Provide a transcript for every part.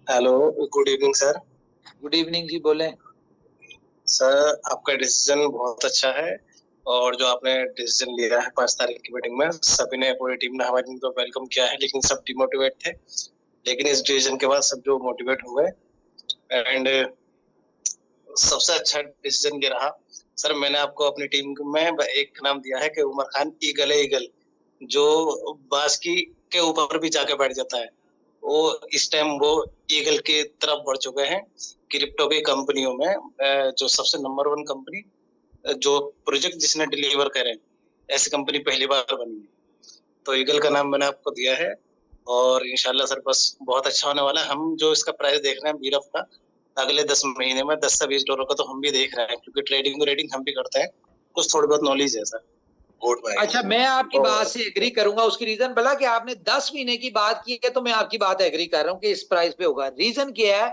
Hello, good evening sir. Good evening जी, बोलें। Sir, आपका डिसीजन बहुत अच्छा है और जो आपने डिसीजन लिया है 5 तारीख की मीटिंग में, सभी ने, पूरी टीम ने हमारी टीम को वेलकम किया है, लेकिन सब डिमोटिवेट थे। लेकिन इस डिसीजन के बाद सब जो मोटिवेट हुए, एंड सबसे अच्छा डिसीजन ये रहा। सर, मैंने आपको अपनी टीम में एक नाम दिया है कि उमर खान ईगल है, ईगल जो बास्की के ऊपर भी जाके बैठ जाता है। वो इस टाइम वो ईगल की तरफ बढ़ चुके हैं। क्रिप्टो की कंपनियों में जो सबसे नंबर 1 कंपनी, जो प्रोजेक्ट जिसने डिलीवर करे, ऐसी कंपनी पहली बार बनी है। तो ईगल का नाम मैंने आपको दिया है और इंशाल्लाह सर बस बहुत अच्छा होने वाला है। हम जो इसका प्राइस देख रहे हैं बीरफ का, अगले 10 महीने में $10 से $20 का तो हम भी देख रहे हैं, क्योंकि ट्रेडिंग रेडिंग हम भी करते हैं, कुछ थोड़ी बहुत नॉलेज है सर। अच्छा, मैं आपकी बात से एग्री करूंगा। उसकी रीजन भला कि आपने 10 महीने की बात की है, तो मैं आपकी बात एग्री कर रहा हूं कि इस प्राइस पे होगा। रीजन क्या है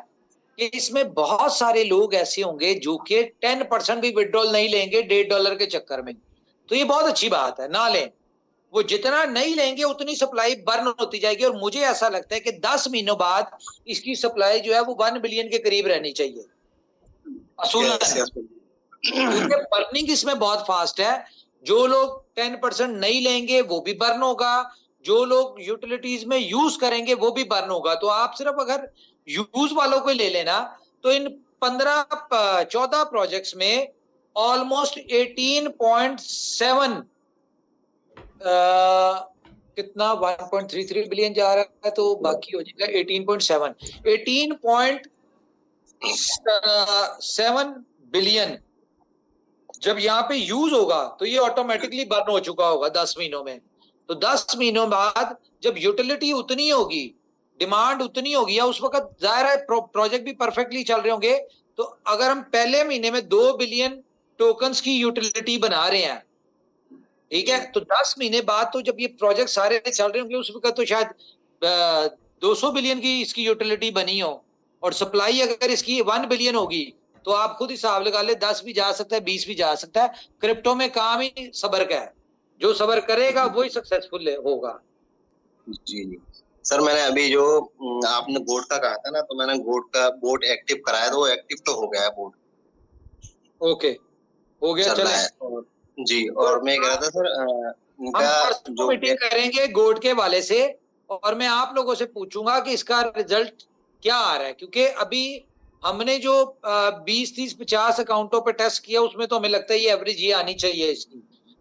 कि इसमें बहुत सारे लोग ऐसे होंगे जो कि 10% भी विड्रॉल नहीं लेंगे $1.5 के चक्कर में। तो ये बहुत अच्छी बात है, ना लें। वो जितना नहीं लेंगे उतनी सप्लाई बर्न होती जाएगी, और मुझे ऐसा लगता है कि 10 महीनों बाद इसकी सप्लाई जो है वो 1 बिलियन के करीब रहनी चाहिए असूलन, क्योंकि बर्निंग इसमें बहुत फास्ट है। जो लोग 10% नहीं लेंगे वो भी बर्न होगा, जो लोग यूटिलिटीज में यूज करेंगे वो भी बर्न होगा। तो आप सिर्फ अगर यूज वालों को ले लेना, तो इन 14 प्रोजेक्ट्स में ऑलमोस्ट 18.7 कितना 1.33 बिलियन जा रहा है, तो बाकी हो जाएगा 18.7 बिलियन। जब यहाँ पे यूज होगा तो ये ऑटोमेटिकली बर्न हो चुका होगा 10 महीनों में। तो 10 महीनों बाद जब यूटिलिटी उतनी होगी, डिमांड उतनी होगी, या उस वक्त जाहिर है प्रोजेक्ट भी परफेक्टली चल रहे होंगे, तो अगर हम पहले महीने में 2 बिलियन टोकन्स की यूटिलिटी बना रहे हैं, ठीक है, तो 10 महीने बाद तो जब ये प्रोजेक्ट सारे चल रहे होंगे, उस वक्त तो शायद 200 बिलियन की इसकी यूटिलिटी बनी हो, और सप्लाई अगर इसकी 1 बिलियन होगी, तो आप खुद हिसाब लगा ले, 10 भी जा सकता है, 20 भी जा सकता है। क्रिप्टो में काम ही सबर का है, जो सबर करेगा वही सक्सेसफुल होगा। जी जी सर, मैंने अभी जो आपने बोर्ड का कहा था ना, तो मैंने बोर्ड एक्टिव कराया, तो वो एक्टिव तो हो गया है बोर्ड। ओके, हो गया, चले। जी, और मैं कह रहा था सर, हम परसों मीटिंग करेंगे गोड के वाले से, और मैं आप लोगों से पूछूंगा कि इसका रिजल्ट क्या आ रहा है, क्योंकि अभी हमने जो 20, 30, 50 अकाउंटों पे टेस्ट किया, उसमें तो हमें लगता है ये एवरेज ये आनी चाहिए इसकी।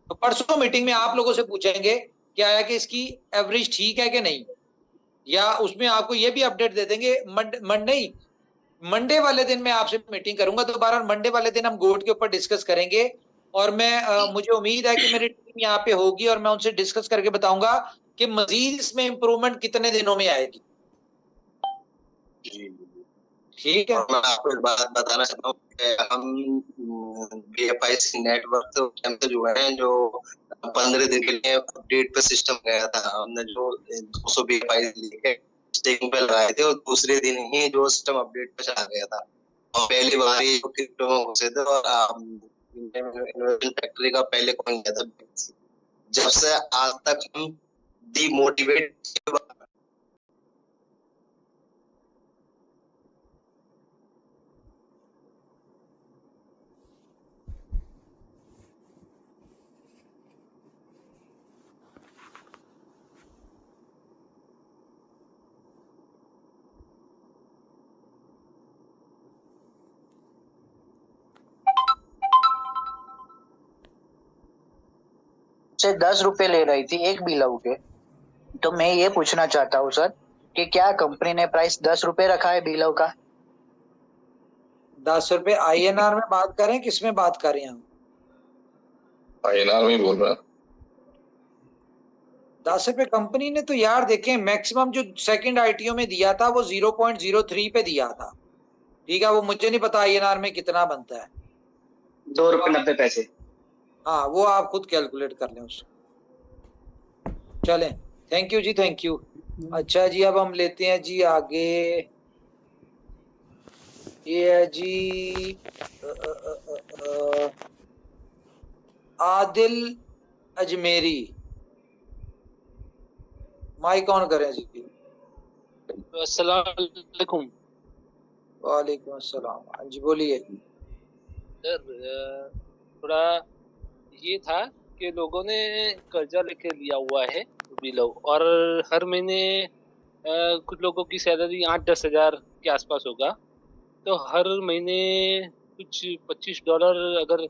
तो परसों मीटिंग में आप लोगों से पूछेंगे क्या है कि इसकी एवरेज ठीक है कि नहीं, या उसमें आपको ये भी अपडेट दे देंगे। मंडे वाले दिन मैं आपसे मीटिंग करूंगा दोबारा। मंडे वाले दिन हम गोड के ऊपर डिस्कस करेंगे, और मैं मुझे उम्मीद है कि मेरी टीम यहाँ पे होगी, और मैं उनसे डिस्कस करके बताऊंगा कि मजीद इसमें इंप्रूवमेंट कितने दिनों में आएगी। ठीक है, और मैं आपको एक बात बताना चाहता हूँ कि हम BFI नेटवर्क से जो है, जो 15 दिन के लिए अपडेट पे सिस्टम गया था, हमने जो 200 BFI लेके स्टेकिंग पे लगाए थे, और दूसरे दिन ही जो सिस्टम अपडेट पे चला गया था, और पहली बार ही क्रिप्टो में घुसे थे, और इन्वेस्टमेंट फैक्ट्री का पहले कौन गया था। जब से आज तक हम डिमोटिवेट से 10 रुपए ले रही थी एक बिलव के। तो मैं ये पूछना चाहता हूँ सर कि क्या कंपनी ने प्राइस 10 रुपए रखा है बिलव का? 10 रुपए INR में बात करें, किस में बात कर रहे हैं हम? INR में बोल रहा। 10 रुपए कंपनी ने तो यार देखें, मैक्सिमम जो सेकंड ITO में दिया था वो 0.03 पे दिया था। ठीक है, वो मुझे नहीं पता INR में कितना बनता है। ₹2.90। हाँ, वो आप खुद कैलकुलेट कर लें उसको। चलें, thank you ji, thank you. अच्छा जी, अब हम लेते हैं जी आगे। ये है जी आदिल अजमेरी। माइक ऑन करें जी। अस्सलाम वालेकुम। वालेकुम अस्सलाम। हाँ जी बोलिए। सर थोड़ा ये था कि लोगों ने कर्जा लेके लिया हुआ है भी लोग, और हर महीने कुछ लोगों की सैलरी 8-10 हजार के आसपास होगा, तो हर महीने कुछ $25 अगर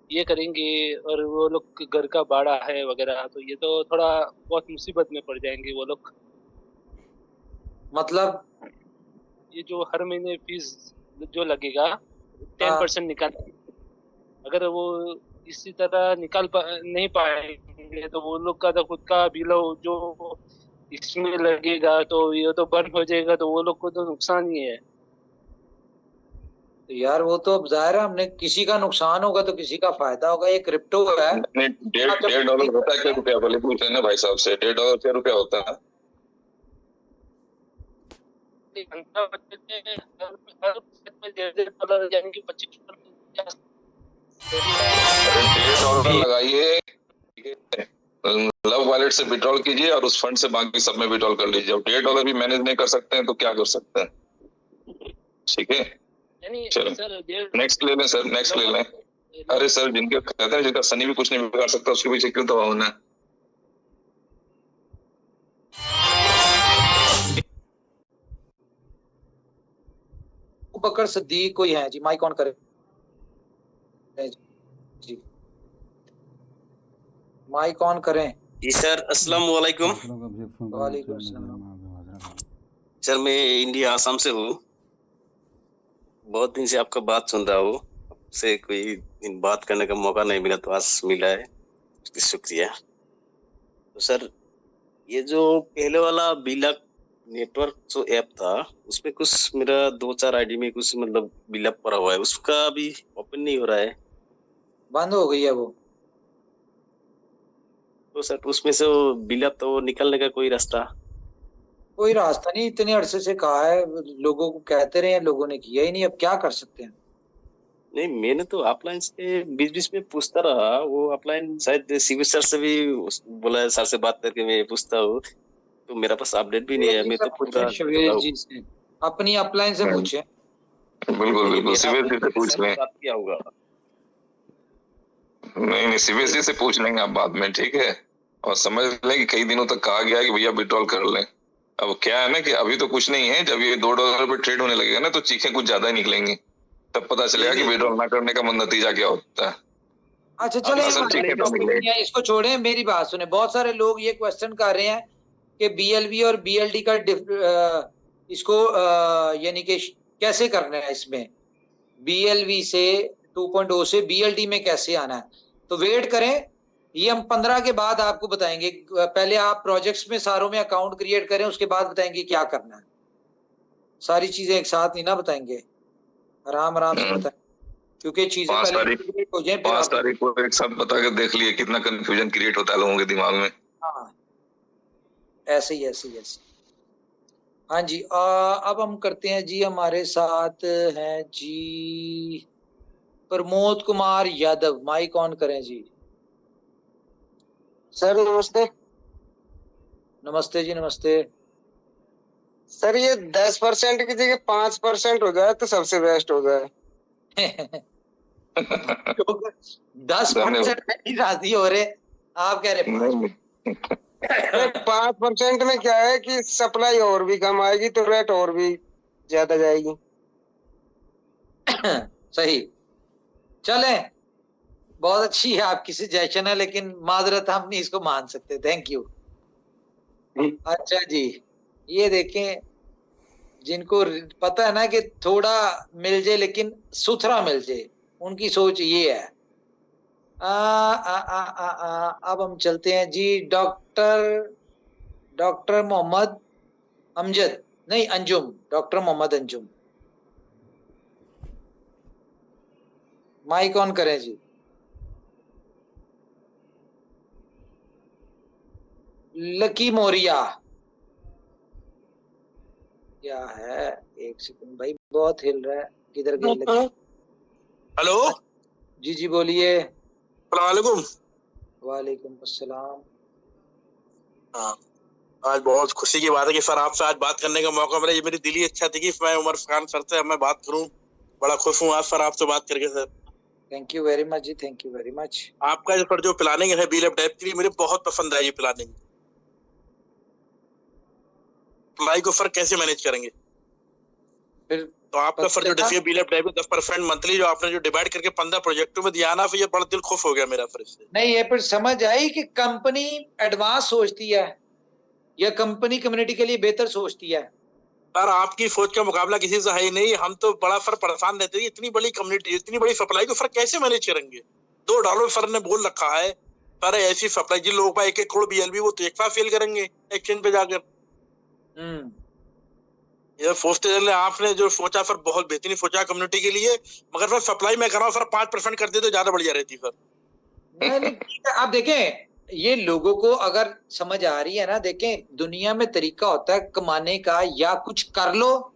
ये करेंगे और वो लोग घर का भाड़ा है वगैरह, तो ये तो थोड़ा बहुत मुसीबत में पड़ जाएंगे वो लोग। मतलब ये जो हर महीने फीस जो लगेगा 10% निकाल, अगर वो इसी तरह नहीं पाएंगे तो वो लोग का तो खुद का बिल जो इसमें लगेगा तो ये तो बंद हो जाएगा, तो वो लोग को तो नुकसान ही है। तो यार वो तो अब जाहिर है, हमने किसी का नुकसान होगा तो किसी का फायदा होगा। ये क्रिप्टो है। $1.5 होता है क्या रुपया? भले पूछ रहे ना भाई साहब से, $1.5 क्या रुपया होता है? $1.5 यानी कि $25 $1.5 लगाइए, ठीक है, लव वॉलेट से विड्रॉल कीजिए और उस फंड से बाकी सब में विड्रॉल कर लीजिए। अब $1.5 भी मैनेज नहीं कर सकते हैं तो क्या कर सकते हैं? ठीक है, चलो नेक्स्ट ले लें सर, नेक्स्ट ले लें। अरे सर, जिनके कहते हैं जिनका शनि भी कुछ नहीं बिगाड़ सकता, उसके पीछे क्यों दबा होना है? बकर सद्दीक कोई है जी? माइक ऑन करें जी, माइक ऑन करें जी सर। अस्सलाम वालेकुम। वालेकुम अस्सलाम। सर मैं इंडिया आसाम से हूँ, बहुत दिन से आपका बात सुन रहा हूँ, आपसे कोई दिन बात करने का मौका नहीं मिला तो आज मिला है, उसकी शुक्रिया। तो सर ये जो पहले वाला बिलक नेटवर्क जो ऐप था उसमें कुछ मेरा 2-4 आईडी में कुछ मतलब बिलअप पड़ा हुआ है, उसका अभी ओपन नहीं हो रहा है, बंद हो गई है वो। तो सर उसमें से बिलअप तो निकलने का कोई रास्ता? कोई रास्ता नहीं, इतने अरसे से कहा है, लोगों को कहते रहे हैं, लोगों ने किया ही नहीं, अब क्या कर सकते हैं। नहीं, मैंने तो अपलाइन से बीच-बीच में पूछता रहा, वो अपलाइन शायद शिविर सर से भी बोला है, सर से बात करके मैं पूछता हूँ, तो मेरा पास अपडेट भी नहीं है। मैं तो पूरा शबीर जी से अपनी अपलाइन से पूछे। बिल्कुल बिल्कुल, शिविर जी से पूछ लें। बात किया होगा। नहीं, शिविर जी से पूछ लेंगे आप बाद में, ठीक है। और समझ लें कि कई दिनों तक कहा गया कि भैया विड्रॉल कर लें। अब क्या है ना कि अभी तो कुछ नहीं है, जब ये $2 पे ट्रेड होने लगेगा ना तो चीखें कुछ ज्यादा ही निकलेंगी, तब पता चलेगा कि विड्रॉल ना करने का नतीजा क्या होता है। अच्छा चले, इसको छोड़ें, मेरी बात सुने। बहुत सारे लोग ये क्वेश्चन कर रहे हैं कि BLV और BLD का इसको यानी कि कैसे करना है, इसमें BLV से 2.0 से BLD में कैसे आना है। तो वेट करें, ये हम 15 के बाद आपको बताएंगे। पहले आप प्रोजेक्ट्स में सारों में अकाउंट क्रिएट करें, उसके बाद बताएंगे क्या करना है। सारी चीजें एक साथ नहीं ना बताएंगे, आराम आराम से बताएं, क्योंकि चीजें पहले हो जाए। 5 तारीख को एक साथ बता के देख लिए कितना कंफ्यूजन क्रिएट होता है लोगों के दिमाग में। हाँ ऐसे ही। हाँ जी, अब हम करते हैं जी, हमारे साथ हैं जी प्रमोद कुमार यादव। माइक ऑन करें जी। सर नमस्ते। नमस्ते जी, नमस्ते। सर ये 10% की जगह 5% हो जाए तो सबसे बेस्ट हो जाए। 10% नहीं राजी हो रहे, आप कह रहे 5% में क्या है कि सप्लाई और भी कम आएगी तो रेट और भी ज्यादा जाएगी। सही, चले, बहुत अच्छी है आपकी सजेशन है, लेकिन माजरत हम नहीं इसको मान सकते। Thank you. अच्छा जी, ये देखें, जिनको पता है ना कि थोड़ा मिल जाए लेकिन सुथरा मिल जाए, उनकी सोच ये है। अब हम चलते हैं जी डॉक्टर मोहम्मद अमजद, नहीं Anjum, doctor Mohammad Anjum. Mic on करें जी। लकी मोरिया, क्या है? एक सेकंड भाई, बहुत हिल रहा है, किधर गए लकी? हेलो जी बोलिए। अस्सलाम वालेकुम। वालेकुम अस्सलाम। हाँ, आज बहुत खुशी की बात है कि सर आपसे आज बात करने का मौका मिला। ये मेरी दिली इच्छा थी कि मैं उमर खान सर से मैं बात करूं। बड़ा खुश हूं आज सर आपसे बात करके sir. Thank you very much जी, थैंक यू वेरी मच। आपका जो सर जो प्लानिंग है बील ऑफ डेप्थ की मुझे बहुत पसंद आई। ये प्लानिंग अप्लाई को सर कैसे मैनेज करेंगे? फिर तो आपका सर जो decision bill of depth 10% monthly जो आपने जो डिवाइड करके 15 प्रोजेक्टों में दिया ना, फिर ये बड़ा दिल खुश हो गया मेरा फिर इससे। नहीं, ये फिर समझ आई कि कंपनी एडवांस सोचती है या कंपनी कम्युनिटी के लिए बेहतर सोचती है। सर आपकी सोच का मुकाबला किसी से है ही नहीं। हम तो बड़ा सर परेशान रहते हैं, इतनी बड़ी कम्युनिटी इतनी बड़ी सप्लाई को सर कैसे मैनेज करेंगे? $2 सर ने बोल रखा है। सर ऐसी सप्लाई जिन लोगों का 1-1 करोड़ BLB वो तो एक साथ फेल करेंगे एक्सचेंज पे जाकर। ये सोचते चले आपने जो सोचा सर बहुत बेहतरीन सोचा कम्युनिटी के लिए, मगर सर सप्लाई मैं कर रहा हूँ सर 5% कर दे तो ज्यादा बढ़िया रहती सर। नहीं, ठीक है। आप देखें, ये लोगों को अगर समझ आ रही है ना, देखें दुनिया में तरीका होता है कमाने का, या कुछ कर लो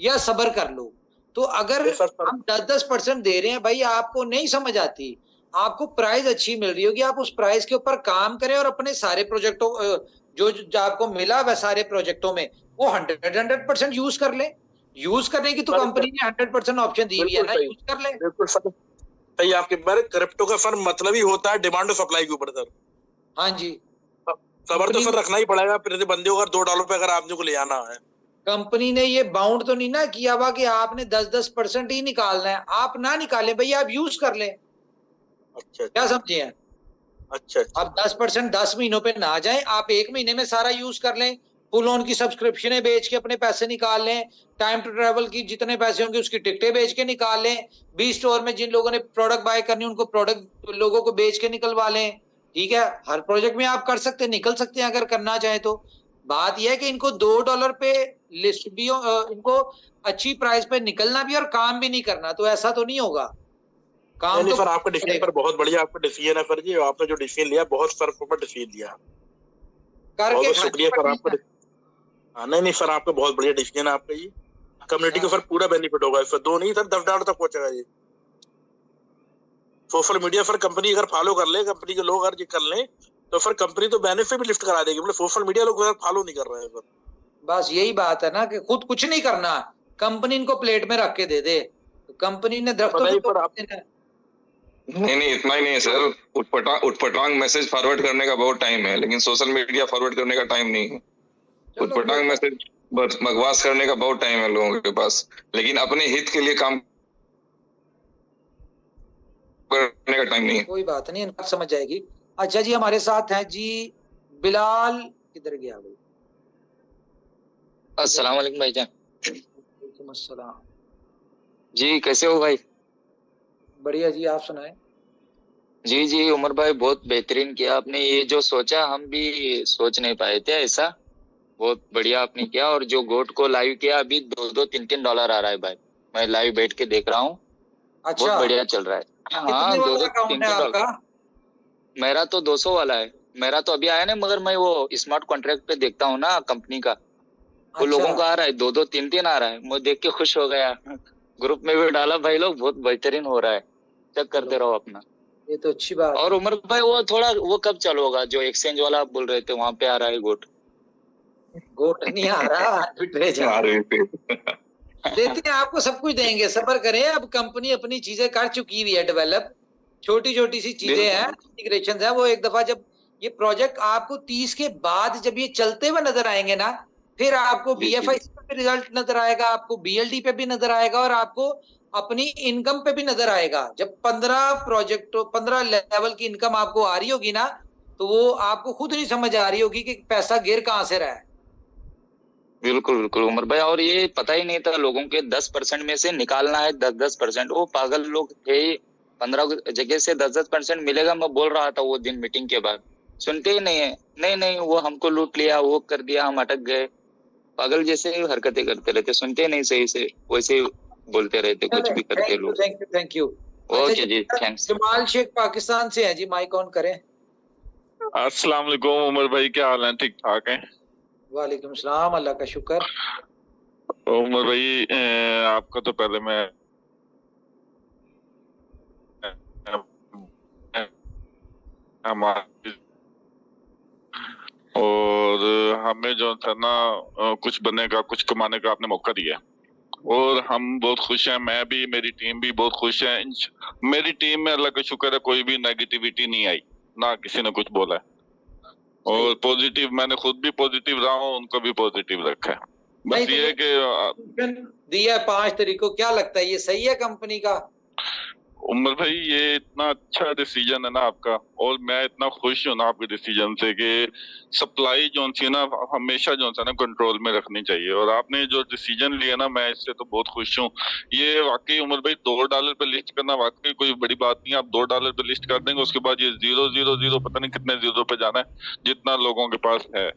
या सब्र कर लो। तो अगर हम 10% दे रहे हैं भाई, आपको नहीं समझ आती, आपको प्राइस अच्छी मिल रही होगी, आप उस प्राइस के ऊपर काम करें और अपने सारे प्रोजेक्टों जो आपको मिला वह सारे प्रोजेक्टों में वो 100% यूज कर ले। यूज करने की तो कंपनी ने 100% ऑप्शन दी हुई है ना, यूज कर ले। बिल्कुल सही आपके बारे। क्रिप्टो का सर मतलब ही होता है डिमांड और सप्लाई के ऊपर सर। हाँ जी, सबर तो सर रखना ही पड़ेगा फिर बंदे को, अगर $2 पे अगर आपने को ले आना है। कंपनी ने ये बाउंड तो नहीं ना किया हुआ कि आपने 10% ही निकालना है। आप ना निकालें भैया, आप यूज कर लें। अच्छा, क्या समझे हैं? अच्छा। आप 10% 10 महीनों पे ना जाएं, आप 1 महीने में सारा यूज कर लें। फुल ऑन की सब्सक्रिप्शनें बेच के अपने पैसे निकाल लें। टाइम टू ट्रेवल की जितने पैसे होंगे उसकी टिकटें बेच के निकाल लें। बी स्टोर में जिन लोगों ने प्रोडक्ट बाय करनी उनको प्रोडक्ट लोगों को बेच के निकलवा लें। ठीक है, हर प्रोजेक्ट में आप कर सकते हैं, निकल सकते हैं अगर करना चाहे तो। बात यह है कि इनको $2 पे लिस्ट भी इनको अच्छी प्राइस पे निकलना भी और काम भी नहीं करना, तो ऐसा तो नहीं होगा। काम नहीं तो सर आपका डिसीजन पर बहुत बढ़िया आपका डिसीजन है सर जी। आपने जो डिसीजन लिया बहुत सर पर डिसीजन लिया, करके बहुत शुक्रिया सर आपका। नहीं सर आपका बहुत बढ़िया डिसीजन है आपका। ये कम्युनिटी को सर पूरा बेनिफिट होगा इससे, दो नहीं सर $10 तक पहुंचेगा ये। सोशल मीडिया सर कंपनी अगर फॉलो कर ले, कंपनी के लोग अगर ये कर ले तो फिर कंपनी तो बेनिफिट भी लिफ्ट करा देगी। मतलब सोशल मीडिया लोग फॉलो नहीं कर रहे हैं सर। बस यही बात है ना कि खुद कुछ नहीं करना, कंपनी इनको प्लेट में रख के दे दे। तो कंपनी ने दरख्तों पे पर आप नहीं इतना ही नहीं है सर। उटपटांग मैसेज फॉरवर्ड करने का बहुत टाइम है, लेकिन सोशल मीडिया फॉरवर्ड करने का टाइम नहीं है। उटपटांग मैसेज बकवास करने का बहुत टाइम है लोगों के पास, लेकिन अपने हित के लिए काम करने का टाइम नहीं है। कोई बात नहीं, बात समझ जाएगी। अच्छा जी, हमारे साथ हैं जी बिलाल। किधर गया भाई? अस्सलाम वालेकुम भाईजान। वालेकुम अस्सलाम जी, कैसे हो भाई? बढ़िया जी, आप सुनाएं। जी उमर भाई, बहुत बेहतरीन किया आपने। ये जो सोचा हम भी सोच नहीं पाए थे ऐसा, बहुत बढ़िया आपने किया। और जो गोट को लाइव किया, अभी $2-3 आ रहा है भाई। मैं लाइव बैठ के देख रहा हूँ। अच्छा, बहुत बढ़िया चल रहा है। हाँ, कितने वाला अकाउंट है आपका? मेरा तो 200 वाला है। मेरा तो अभी आया ना, मगर मैं वो स्मार्ट कॉन्ट्रैक्ट पे देखता हूँ ना कंपनी का, वो लोगों का आ रहा है 2-3 आ रहा है। मैं देख के खुश हो गया। ग्रुप में भी डाला भाई लोग, बहुत बेहतरीन हो रहा है। चेक करते रहो अपना। ये तो अच्छी बात और उमर भाई वो थोड़ा वो कब चालू होगा जो एक्सचेंज वाला आप बोल रहे थे, वहां पे आ रहा है गोट? गोट नहीं आ रहा, देते हैं आपको, सब कुछ देंगे, सब्र करें। अब कंपनी अपनी चीजें कर चुकी हुई है डेवलप, छोटी छोटी सी चीजें हैं, इंटीग्रेशन है। वो एक दफा जब ये प्रोजेक्ट आपको 30 के बाद जब ये चलते हुए नजर आएंगे ना, फिर आपको BFI पे भी रिजल्ट नजर आएगा, आपको BLD पे भी नजर आएगा, और आपको अपनी इनकम पे भी नजर आएगा। जब 15 लेवल की इनकम आपको आ रही होगी ना, तो वो आपको खुद नहीं समझ आ रही होगी कि पैसा गिर कहाँ से रहा है। बिल्कुल उमर भाई। और ये पता ही नहीं था लोगों के 10% में से निकालना है 10%। वो पागल लोग थे। 15 जगह से 10% मिलेगा, मैं बोल रहा था वो दिन मीटिंग के बाद। सुनते ही नहीं है। नहीं वो हमको लूट लिया, वो कर दिया, हम अटक गए। पागल जैसे हरकतें करते रहते, सुनते नहीं सही से, वैसे बोलते रहते, कुछ भी करते लोग। Thank you. ओके जी, थैंक्स। जमाल शेख पाकिस्तान से है जी, माइक ऑन करें। अस्सलाम वालेकुम उमर भाई, क्या हाल है? ठीक ठाक है? वालेकुम सलाम, अल्लाह का शुक्र। उमर भाई आपका तो पहले मैं और हमें जो था ना कुछ बनने का, कुछ कमाने का आपने मौका दिया और हम बहुत खुश हैं। मैं भी, मेरी टीम भी बहुत खुश है। मेरी टीम में अल्लाह का शुक्र है कोई भी नेगेटिविटी नहीं आई, ना किसी ने कुछ बोला है। और पॉजिटिव, मैंने खुद भी पॉजिटिव रहा हूँ, उनको भी पॉजिटिव रखा है। बस ये कि दिया 5 तारीख को, क्या लगता है ये सही है कंपनी का? उमर भाई ये इतना अच्छा डिसीजन है ना आपका, और मैं इतना खुश हूँ ना आपके डिसीजन से कि सप्लाई जो सी ना हमेशा जो है ना कंट्रोल में रखनी चाहिए। और आपने जो डिसीजन लिया ना, मैं इससे तो बहुत खुश हूँ। ये वाकई उमर भाई $2 पे लिस्ट करना वाकई कोई बड़ी बात नहीं है। आप $2 पे लिस्ट कर देंगे, उसके बाद ये 000 पता नहीं कितने जीरो पे जाना है जितना लोगों के पास है,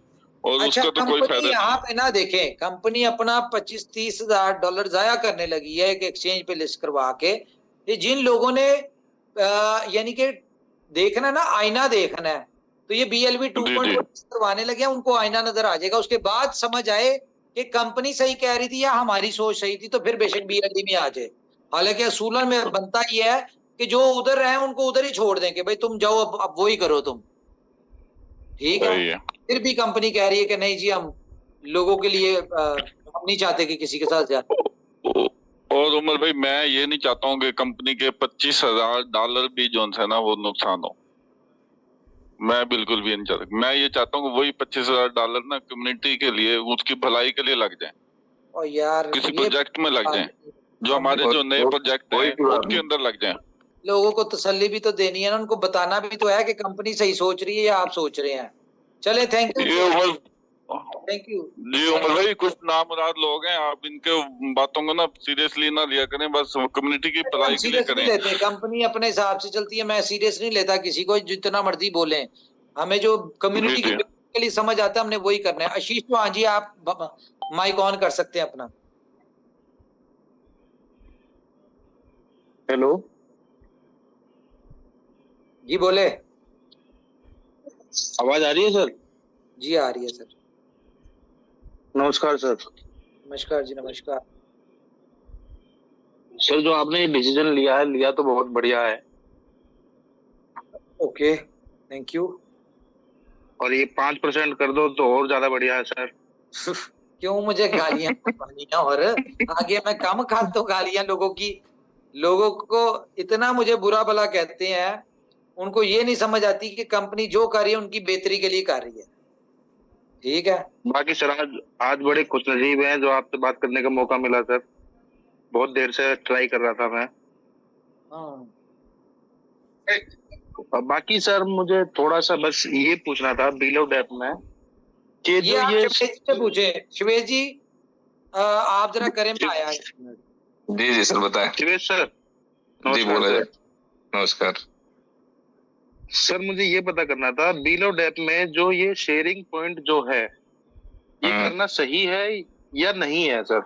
और अच्छा, उसका तो कोई फायदा नहीं। यहाँ पे ना देखें, कंपनी अपना $25-30 हजार जाया करने लगी है एक एक्सचेंज पे लिस्ट करवा के। ये जिन लोगों ने यानी कि देखना ना, आईना देखना है, तो ये BLV 2.0 करवाने लगे हैं, उनको आईना नजर आ जाएगा। उसके बाद समझ आए कि कंपनी सही कह रही थी या हमारी सोच सही थी, तो फिर बेशक BLV में आ जाए। हालांकि असूलन में बनता ही है कि जो उधर है उनको उधर ही छोड़ दें कि भाई तुम जाओ, अब वो ही करो तुम, ठीक है। फिर भी कंपनी कह रही है कि नहीं जी, हम लोगों के लिए हम नहीं चाहते कि किसी के साथ जाए। और उमर भाई मैं ये नहीं चाहता हूँ कि कंपनी के $25,000 भी जो है ना वो नुकसान हो। मैं बिल्कुल भी नहीं चाहता। मैं ये चाहता हूँ वही $25,000 ना कम्युनिटी के लिए, उसकी भलाई के लिए लग जाए, और यार किसी प्रोजेक्ट में लग जाए, जो हमारे जो नए प्रोजेक्ट हैं उसके अंदर लग जाए। लोगों को तसल्ली भी तो देनी है ना, उनको बताना भी तो है कि कंपनी सही सोच रही है या आप सोच रहे हैं। चले, थैंक यू। थैंक यू जी उमर भाई, कुछ नामुराद लोग हैं, आप इनके बातों को ना सीरियसली ना लिया करें, बस कम्युनिटी की भलाई के लिए करें। लेते कंपनी अपने हिसाब से चलती है, मैं सीरियस नहीं लेता किसी को, जितना मर्जी बोले। हमें जो कम्युनिटी के लिए समझ आता है हमने वही करना है। आशीष तो हाँ जी, आप माइक ऑन कर सकते हैं अपना। हेलो जी बोले। आवाज आ रही है सर? जी आ रही है सर। नमस्कार सर। नमस्कार जी, नमस्कार सर। जो आपने डिसीजन लिया तो बहुत बढ़िया है। Okay, thank you. और ये 5% कर दो तो और ज्यादा बढ़िया है सर। क्यों मुझे गालियां और आगे मैं कम खाता हूँ गालियां लोगों की। लोगों को इतना मुझे बुरा भला कहते हैं, उनको ये नहीं समझ आती कि कंपनी जो कर रही है उनकी बेहतरी के लिए कर रही है, ठीक है। बाकी सर आज बड़े खुशनसीब हैं जो आपसे बात करने का मौका मिला सर। बहुत देर से ट्राई कर रहा था मैं। बाकी सर मुझे थोड़ा सा बस ये पूछना था बिलो डेप में कि ये आप शिवेश से पूछे। शिवेश जी आप जरा करें में आया। जी जी सर बताएं। शिवेश सर जी बोला जाए। नमस्कार सर, मुझे ये पता करना था बिलो डेप में जो ये शेयरिंग पॉइंट जो है ये करना सही है या नहीं है सर?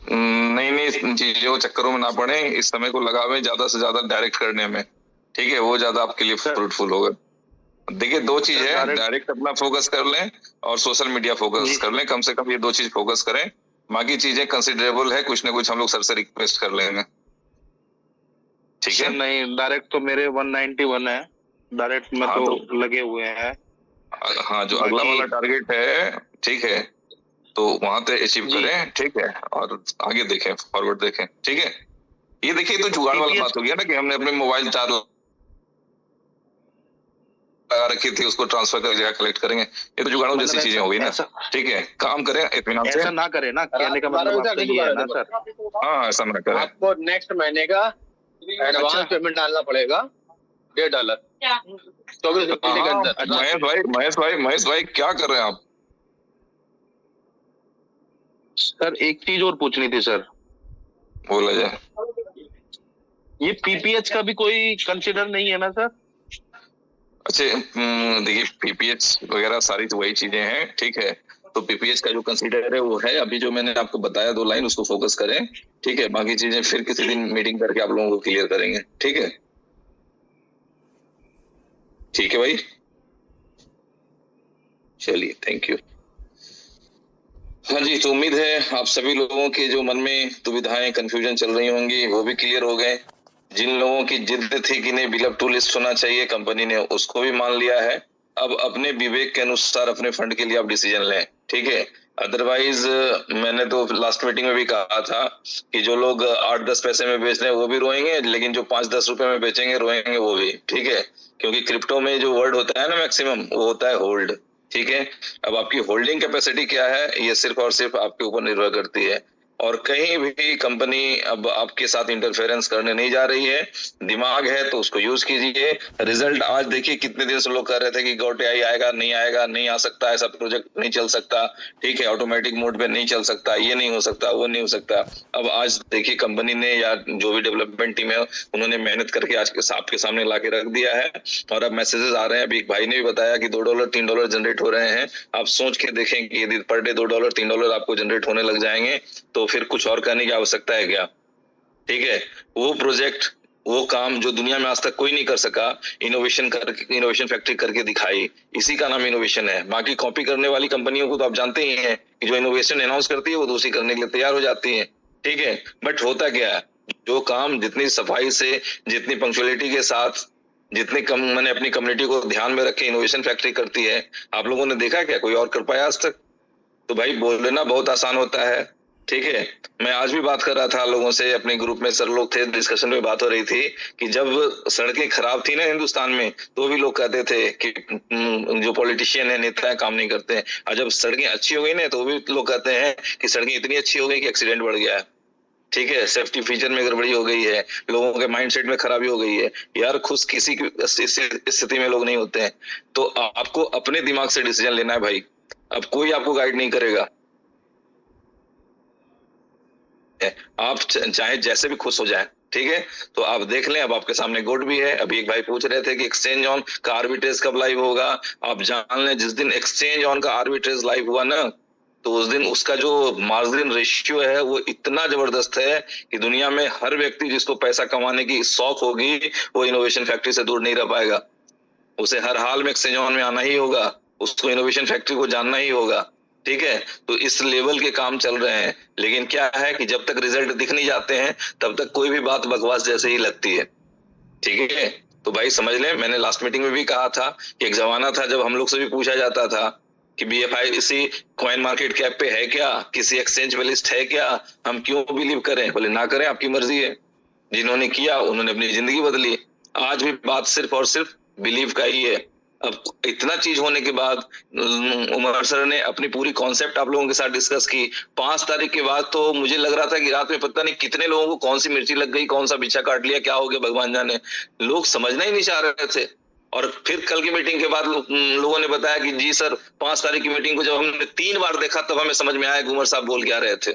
नहीं, इन चीजों चक्करों में ना पड़े, इस समय को लगावे ज्यादा से ज्यादा डायरेक्ट करने में, ठीक है, वो ज्यादा आपके लिए फ्रूटफुल होगा। देखिए 2 चीज है, डायरेक्ट अपना फोकस कर लें और सोशल मीडिया फोकस कर लें, कम से कम ये 2 चीज फोकस करें। बाकी चीजें कंसिडरेबल है, कुछ ना कुछ हम लोग सर से रिक्वेस्ट कर लेंगे, ठीक है। नहीं, डायरेक्ट तो मेरे 191 है, डायरेक्ट में तो लगे हुए हैं। हाँ, जो अगला वाला टारगेट है, ठीक है, तो वहां पे अचीव करें, ठीक है, और आगे देखें, फॉरवर्ड देखें, ठीक है। ये देखिए तो जुगाड़ वाला बात हो गया ना कि हमने अपने मोबाइल चार्ज लगा रखी थी, उसको ट्रांसफर कर जगह कलेक्ट करेंगे, ये तो जुगाड़ों जैसी चीजें हो गई ना, ठीक है। काम करें इत्मीनान से, ऐसा ना करें ना, कहने का मतलब आपका ये है ना सर। हाँ, ऐसा ना करें। आपको नेक्स्ट महीने का एडवांस पेमेंट डालना पड़ेगा $1.5 24 घंटे के अंदर। महेश भाई क्या कर रहे हैं आप? सर एक चीज और पूछनी थी सर। बोला जाए। ये पीपीएच का भी कोई कंसिडर नहीं है ना सर? अच्छा, देखिए पीपीएच वगैरह सारी तो वही चीजें हैं, ठीक है। तो पीपीएच का जो कंसीडर है वो है, अभी जो मैंने आपको बताया 2 लाइन, उसको फोकस करें, ठीक है। बाकी चीजें फिर किसी दिन मीटिंग करके आप लोगों को क्लियर करेंगे, ठीक है। ठीक है भाई, चलिए, थैंक यू। हाँ जी, तो उम्मीद है आप सभी लोगों के जो मन में दुविधाएं, कंफ्यूजन चल रही होंगी, वो भी क्लियर हो गए। जिन लोगों की जिद थी कि नहीं बिल अप टू लिस्ट होना चाहिए, कंपनी ने उसको भी मान लिया है। अब अपने विवेक के अनुसार अपने फंड के लिए आप डिसीजन लें, ठीक है। अदरवाइज मैंने तो लास्ट मीटिंग में भी कहा था कि जो लोग 8-10 पैसे में बेच रहे हैं वो भी रोएंगे, लेकिन जो 5-10 रुपए में बेचेंगे रोएंगे वो भी, ठीक है। क्योंकि क्रिप्टो में जो वर्ड होता है ना मैक्सिमम, वो होता है होल्ड, ठीक है। अब आपकी होल्डिंग कैपेसिटी क्या है ये सिर्फ और सिर्फ आपके ऊपर निर्भर करती है, और कहीं भी कंपनी अब आपके साथ इंटरफेरेंस करने नहीं जा रही है। दिमाग है तो उसको यूज कीजिए। रिजल्ट आज देखिए, कितने दिन से लोग कह रहे थे कि GoTI आएगा, नहीं आ सकता, ऐसा प्रोजेक्ट नहीं चल सकता, ठीक है, ऑटोमेटिक मोड पे नहीं चल सकता, ये नहीं हो सकता, वो नहीं हो सकता। अब आज देखिए कंपनी ने या जो भी डेवलपमेंट टीम है उन्होंने मेहनत करके आज के आपके सामने ला के रख दिया है, और अब मैसेजेस आ रहे हैं। अभी एक भाई ने भी बताया कि $2 $3 जनरेट हो रहे हैं। आप सोच के देखें कि यदि पर डे $2 $3 आपको जनरेट होने लग जाएंगे तो फिर कुछ और करने की आवश्यकता है क्या, ठीक है। वो प्रोजेक्ट, वो काम जो दुनिया में आज तक कोई नहीं कर सका, इनोवेशन फैक्ट्री करके दिखाई, इसी का नाम इनोवेशन है। बाकी कॉपी करने वाली कंपनियों को तो आप जानते ही हैं कि जो इनोवेशन अनाउंस करती है वो दूसरी करने के लिए तैयार हो जाती है, ठीक है। बट होता क्या है, जो काम जितनी सफाई से, जितनी पंक्चुअलिटी के साथ, जितने कम मैंने अपनी कम्युनिटी को ध्यान में रख के इनोवेशन फैक्ट्री करती है, आप लोगों ने देखा क्या कोई और कर पाया आज तक? तो भाई बोल लेना बहुत आसान होता है, ठीक है। मैं आज भी बात कर रहा था लोगों से, अपने ग्रुप में सर लोग थे, डिस्कशन में बात हो रही थी कि जब सड़कें खराब थी ना हिंदुस्तान में, तो भी लोग कहते थे कि जो पॉलिटिशियन है, नेता है, काम नहीं करते हैं। और जब सड़कें अच्छी हो गई ना, तो भी लोग कहते हैं कि सड़कें इतनी अच्छी हो गई कि एक्सीडेंट बढ़ गया है, ठीक है, सेफ्टी फीचर में गड़बड़ी हो गई है, लोगों के माइंडसेट में खराबी हो गई है। यार खुश किसी की स्थिति में लोग नहीं होते हैं। तो आपको अपने दिमाग से डिसीजन लेना है भाई, अब कोई आपको गाइड नहीं करेगा। आप चाहे जैसे भी खुश हो जाए, ठीक है। तो आप देख लें, अब आपके सामने गोड भी है। अभी एक भाई पूछ रहे थे कि एक्सचेंज ऑन का आर्बिट्रेज कब लाइव होगा। आप जान लें, जिस दिन एक्सचेंज ऑन का आर्बिट्रेज लाइव हुआ ना, तो उस दिन उसका जो मार्जिन रेशियो है वो इतना जबरदस्त है कि दुनिया में हर व्यक्ति जिसको पैसा कमाने की शौक होगी, वो इनोवेशन फैक्ट्री से दूर नहीं रह पाएगा। उसे हर हाल में एक्सचेंज ऑन में आना ही होगा, उसको इनोवेशन फैक्ट्री को जानना ही होगा, ठीक है। तो इस लेवल के काम चल रहे हैं, लेकिन क्या है कि जब तक रिजल्ट दिख नहीं जाते हैं तब तक कोई भी बात बकवास जैसे ही लगती है, ठीक है। तो भाई समझ लें, मैंने लास्ट मीटिंग में भी कहा था कि एक जमाना था जब हम लोग से भी पूछा जाता था कि BFI इसी कॉइन मार्केट कैप पे है क्या, किसी एक्सचेंज पे लिस्ट है क्या, हम क्यों बिलीव करें? बोले ना करें, आपकी मर्जी है। जिन्होंने किया उन्होंने अपनी जिंदगी बदली। आज भी बात सिर्फ और सिर्फ बिलीव का ही है। अब इतना चीज होने के बाद उमर सर ने अपनी पूरी कॉन्सेप्ट आप लोगों के साथ डिस्कस की। 5 तारीख के बाद तो मुझे लग रहा था कि रात में पता नहीं कितने लोगों को कौन सी मिर्ची लग गई, कौन सा बिच्छा काट लिया, क्या हो गया भगवान जाने। लोग समझना ही नहीं चाह रहे थे। और फिर कल की मीटिंग के बाद लोगों ने बताया कि जी सर 5 तारीख की मीटिंग को जब हमने 3 बार देखा तब हमें समझ में आया कि उमर साहब बोल क्या रहे थे,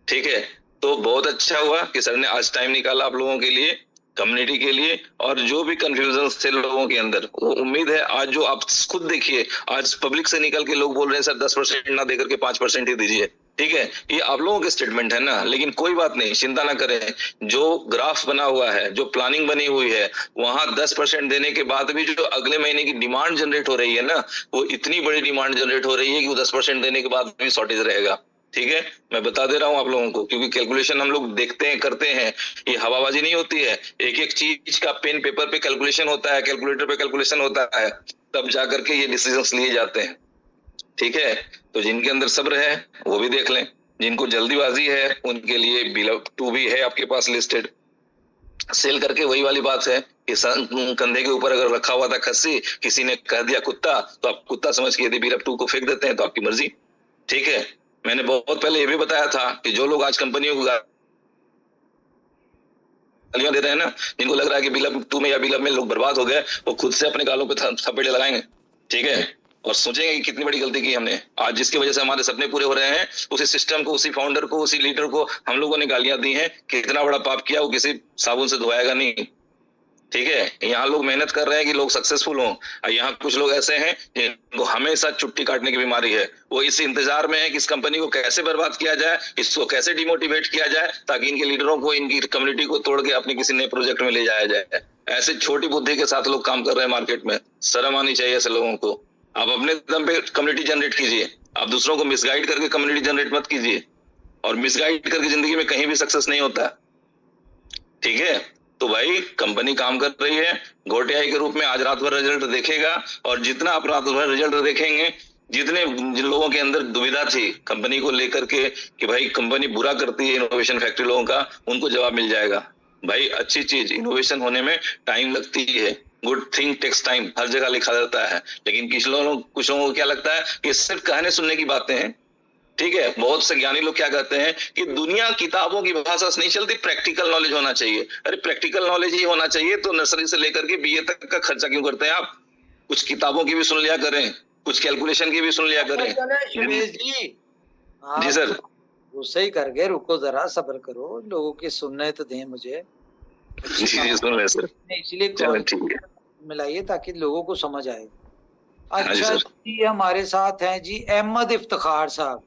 ठीक है। तो बहुत अच्छा हुआ कि सर ने आज टाइम निकाला आप लोगों के लिए, कम्युनिटी के लिए, और जो भी कंफ्यूजन थे लोगों के अंदर, वो उम्मीद है आज जो आप खुद देखिए, आज पब्लिक से निकल के लोग बोल रहे हैं सर 10% ना देकर के 5% ही दीजिए, ठीक है। ये आप लोगों के स्टेटमेंट है ना, लेकिन कोई बात नहीं, चिंता ना करें। जो ग्राफ बना हुआ है, जो प्लानिंग बनी हुई है, वहां 10% देने के बाद भी जो अगले महीने की डिमांड जनरेट हो रही है ना, वो इतनी बड़ी डिमांड जनरेट हो रही है कि वो 10% देने के बाद भी शॉर्टेज रहेगा, ठीक है। मैं बता दे रहा हूं आप लोगों को, क्योंकि कैलकुलेशन हम लोग देखते हैं, करते हैं, ये हवाबाजी नहीं होती है। एक एक चीज का पेन पेपर पे कैलकुलेशन होता है, कैलकुलेटर पे कैलकुलेशन होता है, तब जाकर के ये डिसीजंस लिए जाते हैं, ठीक है। तो जिनके अंदर सब्र है वो भी देख लें, जिनको जल्दीबाजी है उनके लिए बिलव 2 भी है आपके पास लिस्टेड। सेल करके वही वाली बात है कि कंधे के ऊपर अगर रखा हुआ था खस्सी, किसी ने कह दिया कुत्ता, तो आप कुत्ता समझ के यदि बिलव 2 को फेंक देते हैं तो आपकी मर्जी, ठीक है। मैंने बहुत पहले ये भी बताया था कि जो लोग आज कंपनियों को गालियां दे रहे हैं ना, जिनको लग रहा है कि बिलव 2 में या बिलव में लोग बर्बाद हो गए, वो खुद से अपने गालों पे थपेड़े लगाएंगे, ठीक है, और सोचेंगे कि कितनी बड़ी गलती की हमने। आज जिसकी वजह से हमारे सपने पूरे हो रहे हैं, उसी सिस्टम को, उसी फाउंडर को, उसी लीडर को हम लोगों ने गालियां दी हैं कि इतना बड़ा पाप किया, वो किसी साबुन से धोएगा नहीं, ठीक है। यहाँ लोग मेहनत कर रहे हैं कि लोग सक्सेसफुल हों, और यहाँ कुछ लोग ऐसे हैं जिनको हमेशा चुट्टी काटने की बीमारी है। वो इस इंतजार में है कि इस कंपनी को कैसे बर्बाद किया जाए, इसको कैसे डिमोटिवेट किया जाए, ताकि इनके लीडरों को, इनकी कम्युनिटी को तोड़ के अपने किसी नए प्रोजेक्ट में ले जाया जाए। ऐसे छोटी बुद्धि के साथ लोग काम कर रहे हैं मार्केट में, शर्म आनी चाहिए ऐसे लोगों को। आप अपने दम पे कम्युनिटी जनरेट कीजिए, आप दूसरों को मिसगाइड करके कम्युनिटी जनरेट मत कीजिए, और मिसगाइड करके जिंदगी में कहीं भी सक्सेस नहीं होता, ठीक है। तो भाई कंपनी काम कर रही है, घोटियाई के रूप में आज रात भर रिजल्ट देखेगा, और जितना आप रात भर रिजल्ट देखेंगे, जिन लोगों के अंदर दुविधा थी कंपनी को लेकर के कि भाई कंपनी बुरा करती है इनोवेशन फैक्ट्री लोगों का, उनको जवाब मिल जाएगा। भाई अच्छी चीज, इनोवेशन होने में टाइम लगती है, गुड थिंग टेक्स टाइम, हर जगह लिखा रहता है। लेकिन कुछ लोगों को क्या लगता है कि सिर्फ कहने सुनने की बातें हैं, ठीक है। बहुत से ज्ञानी लोग क्या कहते हैं कि दुनिया किताबों की भाषा से नहीं चलती, प्रैक्टिकल नॉलेज होना चाहिए। अरे प्रैक्टिकल नॉलेज ही होना चाहिए तो नर्सरी से लेकर के बीए तक का खर्चा क्यों करते हैं आप? कुछ किताबों की भी सुन लिया करें, कुछ कैलकुलेशन की भी सुन लिया करें। सुरेश जी, जी सर। गुस्से ही कर गए, रुको जरा, सब्र करो, लोगों की सुनने तो दें मुझे। जी सुन रहे सर, इसीलिए मिलाइए ताकि लोगों को समझ आए। अच्छा जी, हमारे साथ हैं जी अहमद इफ्तिखार साहब,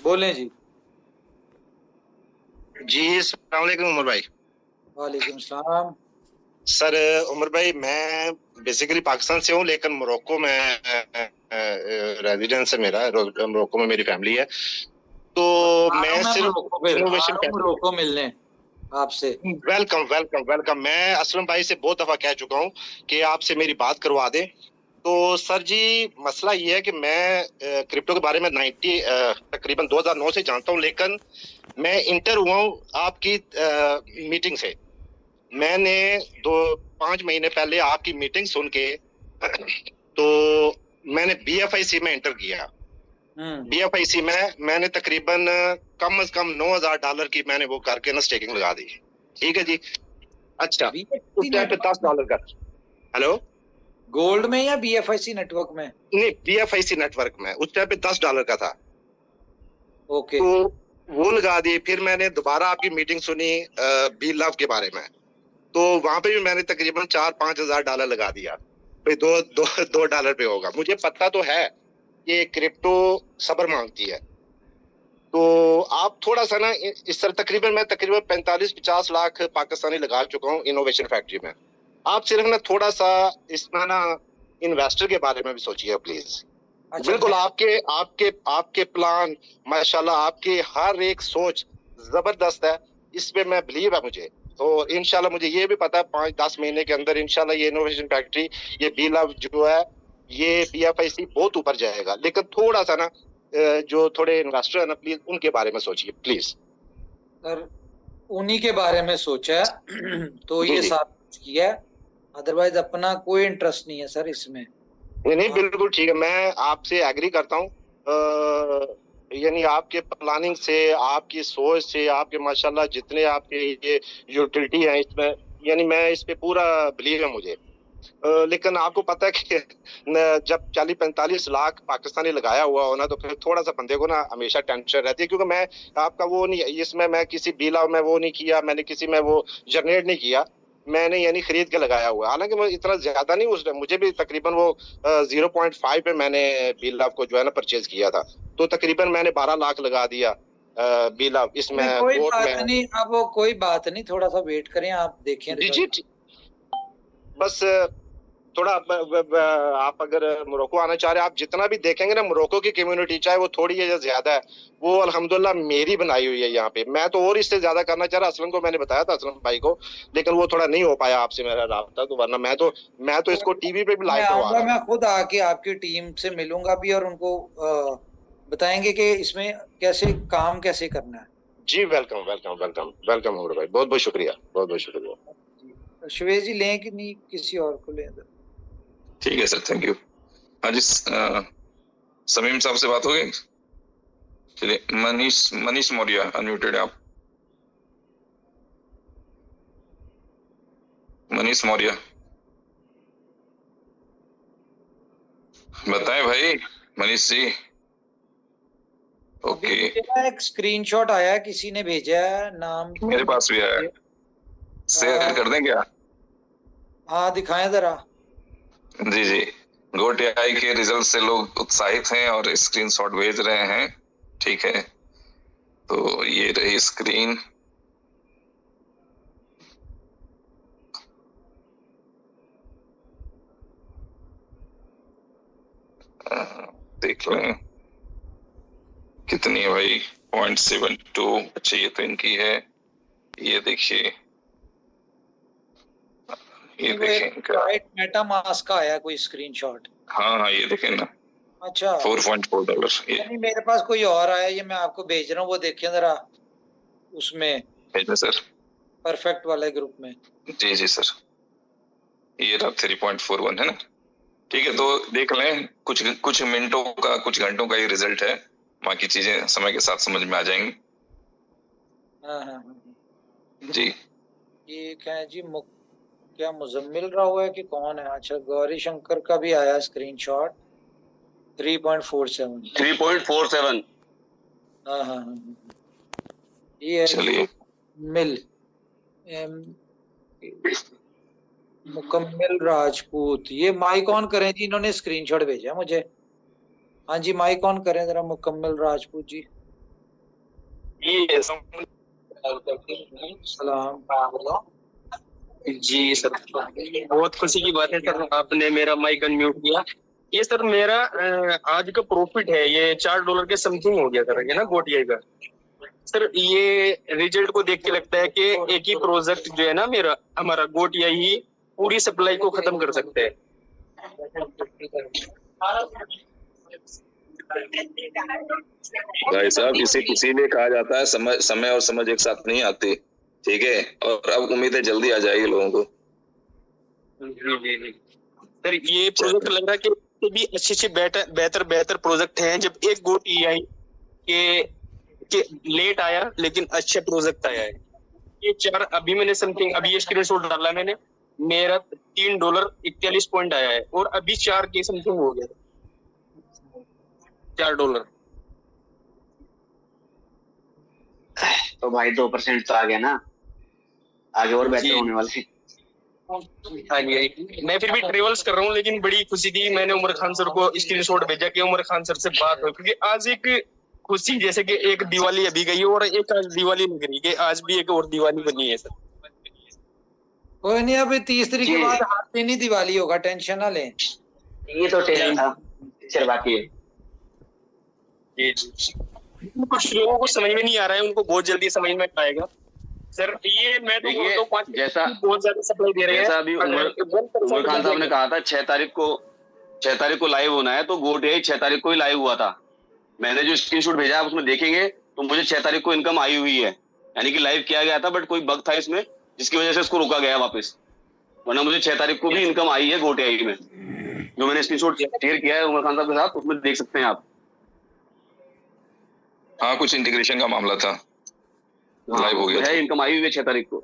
बोलें जी। जी अस्सलाम वालेकुम उमर भाई। वालेकुम सलाम। सर उमर भाई, मैं बेसिकली पाकिस्तान से हूँ, लेकिन मोरक्को में रेजिडेंस है मेरा, मोरक्को में मेरी फैमिली है। तो मैं सिर्फ इनोवेशन मोरक्को मिलने आपसे। Welcome welcome welcome. मैं असलम भाई से बहुत दफा कह चुका हूँ कि आपसे मेरी बात करवा दें। तो सर जी, मसला ये है कि मैं क्रिप्टो के बारे में तकरीबन 2009 से जानता हूँ, लेकिन मैं इंटर हुआ हूँ आपकी मीटिंग से। मैंने 5 महीने पहले आपकी मीटिंग सुन के तो मैंने BFIC में एंटर किया। BFIC में मैंने तकरीबन कम से कम $9,000 की मैंने वो करके ना स्टेकिंग लगा दी। ठीक है जी। अच्छा, उस टाइम पे $10 का। हेलो, गोल्ड में या BFIC नेटवर्क में? नहीं, BFIC नेटवर्क में। उस टाइम पे $10 का था। ओके। तो वो लगा दी। फिर मैंने दोबारा आपकी मीटिंग सुनी BLove के बारे में, तो वहां पे भी मैंने तकरीबन $4-5 हज़ार लगा दिया। भाई $2 पे होगा। मुझे पता तो है ये क्रिप्टो सब्र मांगती है। तो आप थोड़ा सा ना इस तरह तकरीबन 45-50 लाख पाकिस्तानी लगा चुका हूँ इनोवेशन फैक्ट्री में। आप सिर्फ ना थोड़ा सा इसमें ना इन्वेस्टर के बारे में भी सोचिए प्लीज। अच्छा, बिल्कुल आपके प्लान माशाल्लाह, आपकी हर एक सोच जबरदस्त है, इस पे मैं बिलीव है मुझे। तो इंशाल्लाह मुझे ये भी पता है 5-10 महीने के अंदर इंशाल्लाह ये इनोवेशन फैक्ट्री, ये BLove जो है, ये BFIC बहुत ऊपर जाएगा। लेकिन थोड़ा सा ना जो थोड़े इन्वेस्टर है ना, प्लीज उनके बारे में सोचिए प्लीज। सर उन्हीं के बारे में सोचा तो ये सब किया, अदरवाइज अपना कोई इंटरेस्ट नहीं है सर इसमें। नहीं बिल्कुल ठीक है, मैं आपसे एग्री करता हूँ। यानी आपके प्लानिंग से, आपकी सोच से, आपके माशाल्लाह जितने आपके ये यूटिलिटी है इसमें, यानी मैं इस पे पूरा बिलीव है मुझे। लेकिन आपको पता है कि जब 40-45 लाख पाकिस्तानी लगाया हुआ हो ना, तो फिर थोड़ा सा बंदे को ना हमेशा टेंशन रहती है। क्योंकि मैं आपका वो नहीं, इसमें मैं किसी BLove में वो नहीं किया, मैंने किसी में वो जनरेट नहीं किया, मैंने यानी खरीद के लगाया हुआ। हालांकि वो इतना ज्यादा नहीं, उस मुझे भी तकरीबन वो 0.5 पे मैंने BLove को जो है ना परचेज किया था। तो तकरीबन मैंने 12 लाख लगा दिया BLove इसमें। कोई बात नहीं, अब वो कोई बात नहीं, थोड़ा सा वेट करें, आप देखें। जी बस थोड़ा आप अगर मोरक्को आना चाह रहे हैं, आप जितना भी देखेंगे ना मोरक्को की कम्युनिटी, चाहे वो थोड़ी है या ज्यादा है, वो अल्हम्दुलिल्लाह मेरी बनाई हुई है यहाँ पे। मैं तो और इससे ज्यादा करना चाह रहा, असलम को मैंने बताया था, असलम भाई को, लेकिन वो थोड़ा नहीं हो पाया आपसे मेरा राब्ता। तो वरना मैं तो इसको टीवी पे भी लाइव करवा रहा हूं। मैं खुद आके आपकी टीम से मिलूंगा भी और उनको बताएंगे कि इसमें कैसे काम कैसे करना है। जी welcome welcome welcome welcome Umar भाई, बहुत बहुत शुक्रिया, बहुत बहुत शुक्रिया। शिवेश जी लें कि नहीं, किसी और को लें? ठीक है सर, थैंक यू। हाँ जी, समीम साहब से बात हो गई? चलिए, मनीष मौर्य अनम्यूटेड है आप। मनीष मौर्य बताएं भाई। मनीष जी ओके। एक स्क्रीनशॉट आया, किसी ने भेजा है, नाम मेरे पास भी आया, शेयर कर दें क्या? हाँ दिखाएं जरा। जी GoTI के रिजल्ट से लोग उत्साहित हैं और स्क्रीनशॉट भेज रहे हैं। ठीक है, तो ये रही स्क्रीन। देख लें कितनी है भाई, 0.72। अच्छा ये तो इनकी है, ये देखिए ये वो एक देखें क्या, राइट मेटामास्क का आया कोई स्क्रीनशॉट। हाँ ये देखें ना, अच्छा, $4.4 ये नहीं मेरे पास कोई और आया, ये मैं आपको भेज रहा हूँ, वो देखें जरा उसमें भेजना सर। परफेक्ट वाले ग्रुप में। जी जी सर, ये रहा 3.41 है ना। ठीक है, तो देख लें, कुछ मिनटों का, कुछ घंटों का ये रिजल्ट है, बाकी चीजें समय के साथ समझ में आ जाएंगी। हाँ हाँ हाँ जी ये क्या है जी, क्या मुजम्मिल राव है कि कौन है? अच्छा, गौरी शंकर का भी आया स्क्रीनशॉट 3.47। 3.47। हाँ हाँ हाँ, ये है चलिए, मिल मुकम्मिल राजपूत। ये माइक ऑन करें जी, इन्होंने स्क्रीनशॉट भेजा मुझे। हाँ जी, माइक ऑन करें जरा मुकम्मिल राजपूत जी। सलाम जी सर, बहुत खुशी की बात है सर, आपने मेरा माइक अनम्यूट किया। ये सर मेरा आज का प्रॉफिट है ये $4 के समथिंग हो गया सर, ये ना गोटिया का। सर ये रिजल्ट को देख के लगता है कि एक ही प्रोजेक्ट जो है ना मेरा, हमारा गोटिया ही पूरी सप्लाई को खत्म कर सकते हैं। भाई साहब, इसीलिए कहा जाता है समय और समझ एक साथ नहीं आते। ठीक है, और अब उम्मीद है जल्दी आ जाएगी लोगों को। जी जी सर, ये प्रोजेक्ट लग रहा है कि भी अच्छे बेहतर प्रोजेक्ट हैं। जब एक गोटी आई के लेट आया लेकिन अच्छा प्रोजेक्ट आया है। ये 4 अभी मैंने समथिंग, अभी ये स्क्रीनशॉट डाला मैंने, मेरा $3.41 पॉइंट आया है और अभी 4 के समथिंग हो गया, $4। तो भाई 2% तो आ गया ना, आगे और बेहतर होने वाले। हाँ जी, मैं फिर भी ट्रेवल्स कर रहा हूँ, लेकिन बड़ी खुशी थी, मैंने उमर खान सर को स्क्रीनशॉट भेजा कि उमर खान सर से बात हो, क्योंकि आज एक खुशी, जैसे कि एक दिवाली अभी गई और एक आज दिवाली लग रही है, आज भी एक और दिवाली बनी है सर। कोई नहीं, अभी 30 तारीख के बाद हर दिन ही दिवाली होगा, टेंशन ना लें। ये तो टेंशन था, पिक्चर बाकी है। कुछ लोगों को समझ में नहीं आ रहा है, उनको बहुत जल्दी समझ में आएगा सर। ये मैं तो देखिए, जैसा बहुत ज्यादा सप्लाई दे रहे हैं। जैसा अभी उमर खान साहब ने कहा था 6 तारीख को लाइव होना है, तो गोटिया 6 तारीख को ही लाइव हुआ था। मैंने जो स्क्रीनशॉट भेजा आप उसमें देखेंगे तो मुझे 6 तारीख को इनकम आई हुई है, यानी कि लाइव किया गया था, बट कोई बग था इसमें जिसकी वजह से इसको रोका गया वापस, वरना मुझे 6 तारीख को भी इनकम आई है गोटिया में। जो मैंने स्क्रीनशॉट शेयर किया है उमर खान साहब के साथ, उसमें देख सकते हैं आप। हाँ, कुछ इंटीग्रेशन का मामला था, लाइव हो गया है, इनकम आई हुई है 6 तारीख को।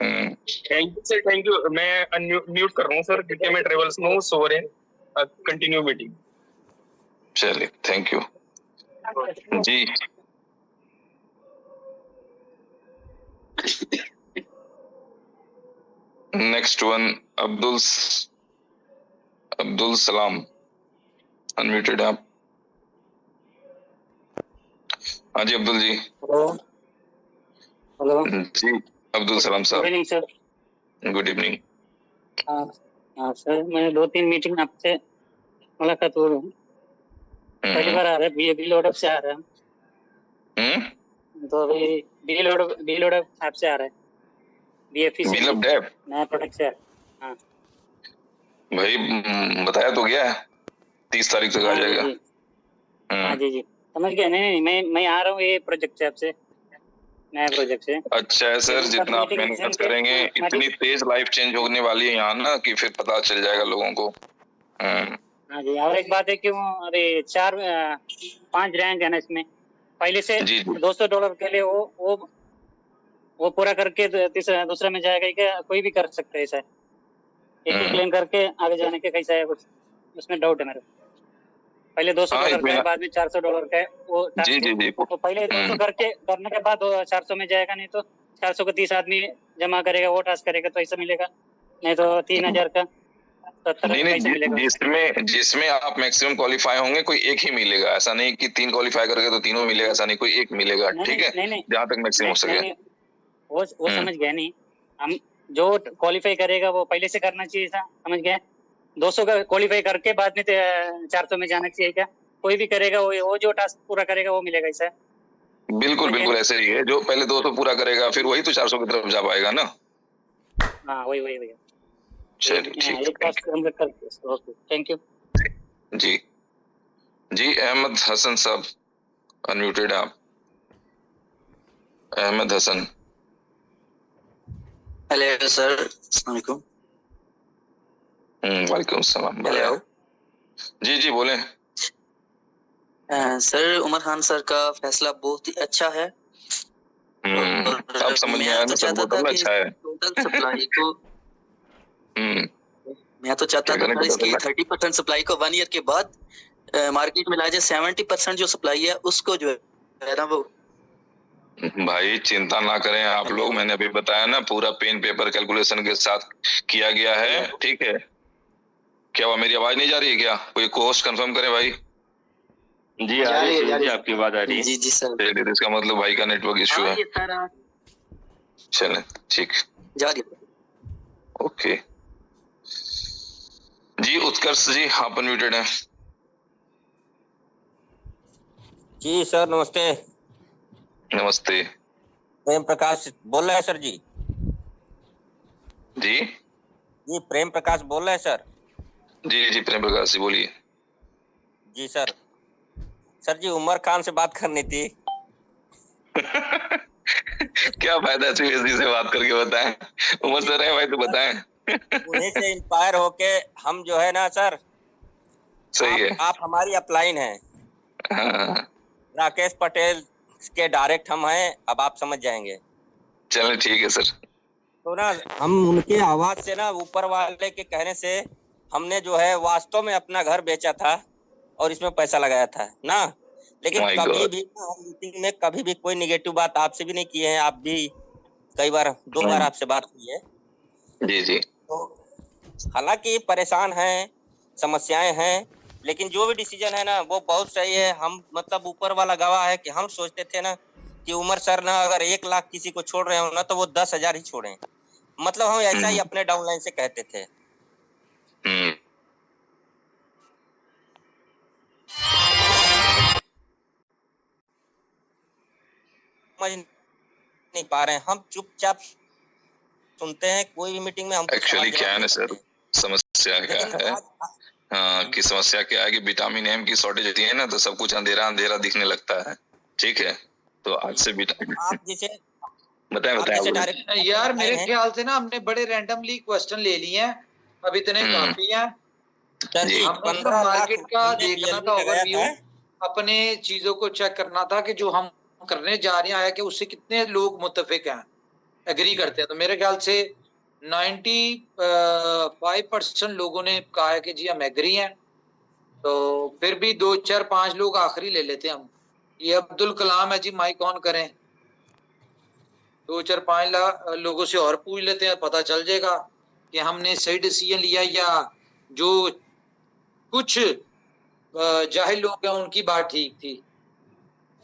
Thank you sir, thank you. मैं अनम्यूट कर रहा हूँ सर, क्योंकि मैं ट्रेवल्स में हूँ, सोरेन कंटिन्यू मीटिंग। चलिए, थैंक यू जी। Next one Abdul Salam, unmuted आप। हाँ जी अब्दुल जी। हेलो जी, Abdul Salam Sahab. Good evening sir. Good evening. हाँ सर, मैं 2-3 मीटिंग आपसे मुलाकात हो रही हूँ, पहली बार आ रहा है, बी लोड से आ रहा है। तो अभी बी लोड ऐप से आ रहा है, BFE से नया प्रोडक्ट से। हाँ भाई बताया तो गया 30 तारीख तक आ जाएगा। हाँ जी समझ गया। नहीं मैं आ रहा हूँ ये प्रोजेक्ट से, आपसे नया प्रोजेक्ट से। अच्छा है सर, जितना आप मेहनत करेंगे इतनी तेज लाइफ चेंज होने वाली है यहाँ ना, कि फिर पता चल जाएगा लोगों को। हाँ जी, और एक बात है कि अरे 4-5 रैंक है ना इसमें, पहले से $200 के लिए वो पूरा करके दूसरा में जाएगा क्या? कोई भी कर सकता है ऐसा, एक क्लेम करके आगे जाने के कैसा है, कुछ उसमें डाउट है मेरा। पहले $200 का है, बाद में $400 का है वो। जी। तो पहले 200 करने के बाद 400 में जाएगा, नहीं तो 400 को 30 आदमी जमा करेगा, वो टास्क करेगा तो ऐसा मिलेगा, नहीं तो 3000 का 70 जिसमें आप मैक्सिमम क्वालिफाई होंगे, कोई एक ही मिलेगा। ऐसा नहीं कि 3 क्वालिफाई करके तो तीनों मिलेगा, ऐसा नहीं, कोई एक मिलेगा। ठीक है, जहाँ तक मैक्सिमम हो सके। वो समझ गया। नहीं, हम जो क्वालिफाई करेगा वो पहले से करना चाहिए था, समझ गया। 200 का क्वालिफाई करके बाद में 400 में जाना चाहिए क्या? कोई भी करेगा वो जो टास्क पूरा करेगा वो मिलेगा ऐसा। बिल्कुल ऐसे ही है, जो पहले 200 पूरा करेगा फिर वही तो 400 की तरफ जा पाएगा ना। हाँ वही। चलिए ठीक एक बात कंप्लीट करके ओके थैंक यू। जी जी अहमद हसन साहब अनम्यूटेड आप। अहमद हसन। हेलो सर अस्सलाम वालेकुम। वालेकुम सलाम। हेलो जी जी बोले। सर उमर खान सर का फैसला बहुत ही अच्छा है। अब समझ में आया ना सर, बहुत अच्छा है। टोटल सप्लाई को मैं तो चाहता था इसकी 30% सप्लाई को 1 ईयर के बाद मार्केट में ला जाए। 70% जो सप्लाई है उसको जो है ना वो भाई चिंता ना करें आप लोग, मैंने अभी बताया ना पूरा पेन पेपर कैलकुलेशन के साथ किया गया है। ठीक है, क्या वो मेरी आवाज नहीं जा रही है क्या? कोई होस्ट कंफर्म करे भाई। जी आ रही है जी, आपकी बात आ रही है। जी जी सर। इसका मतलब भाई का नेटवर्क इशू है। चले ठीक जा रही है। ओके जी उत्कर्ष जी आप अनम्यूटेड हैं। जी सर नमस्ते। नमस्ते। प्रेम प्रकाश बोल रहे हैं सर जी। जी जी प्रेम प्रकाश बोल रहे हैं सर। जी जी प्रेम प्रकाश जी बोलिए। जी सर। सर जी उमर खान से बात करनी थी। क्या फायदा सीएसडी से बात करके बताएं। उमर सर है भाई तो बताएं। उन्हीं से इंस्पायर होके हम जो है ना सर। सही है। आप हमारी अपलाइन हैं। हाँ। राकेश पटेल के डायरेक्ट हम हैं, अब आप समझ जाएंगे। चलो ठीक है सर। तो ना हम उनके आवाज से ना ऊपर वाले के कहने से हमने जो है वास्तव में अपना घर बेचा था और इसमें पैसा लगाया था ना। लेकिन कभी भी मीटिंग में कभी भी कोई निगेटिव बात आपसे भी नहीं की है। आप भी कई बार 2 बार आपसे बात की है। जी जी। तो हालांकि परेशान हैं, समस्याएं हैं, लेकिन जो भी डिसीजन है ना वो बहुत सही है। हम मतलब ऊपर वाला गवाह है कि हम सोचते थे ना कि उमर सर ना अगर 1 लाख किसी को छोड़ रहे हो ना तो वो 10,000 ही छोड़ें। मतलब हम ऐसा ही अपने डाउनलाइन से कहते थे। समझ नहीं पा रहे हैं, हम चुपचाप सुनते हैं। कोई भी मीटिंग में हम एक्चुअली क्या है ना सर, समस्या क्या है कि समस्या क्या है कि विटामिन एम की शॉर्टेज होती है ना तो सब कुछ अंधेरा अंधेरा दिखने लगता है। ठीक है, तो आज से विटामिन आप जैसे बताएं यार मेरे ख्याल से ना हमने बड़े रैंडमली क्वेश्चन ले लिए हैं, अब इतने काफी हैं। हमने तो मार्केट का देखना था ओवरव्यू, अपने चीजों को चेक करना था कि जो हम करने जा रहे हैं कि उससे कितने लोग मुत्तफिक हैं, एग्री करते हैं। तो मेरे ख्याल से 95% लोगों ने कहा है कि जी हम एग्री हैं। तो फिर भी 2 4 5 लोग आखिरी ले लेते हैं हम। ये अब्दुल कलाम है जी, माइक ऑन करें। 2 4 5 लोगों से और पूछ लेते हैं, पता चल जाएगा कि हमने सही डिसीजन लिया या जो कुछ जाहिल लोग हैं उनकी बात ठीक थी।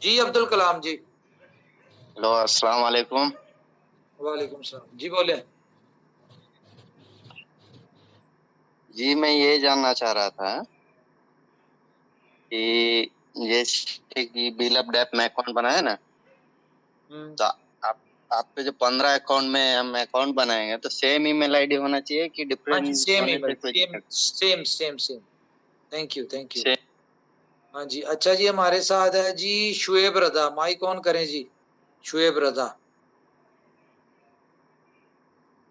जी अब्दुल कलाम जी। हेलो अस्सलाम वालेकुम। वालेकुम सलाम जी, बोले। जी मैं ये जानना चाह रहा था कि ये कि बिल ऑफ डेप में अकाउंट बनाया ना, तो आपके जो 15 अकाउंट में हम अकाउंट बनाएंगे तो सेम ईमेल आईडी होना चाहिए कि डिफरेंट? सेम। Thank you. हाँ जी, अच्छा जी हमारे साथ है जी शुएब रजा, माइक ऑन करें जी। Shoaib Raza.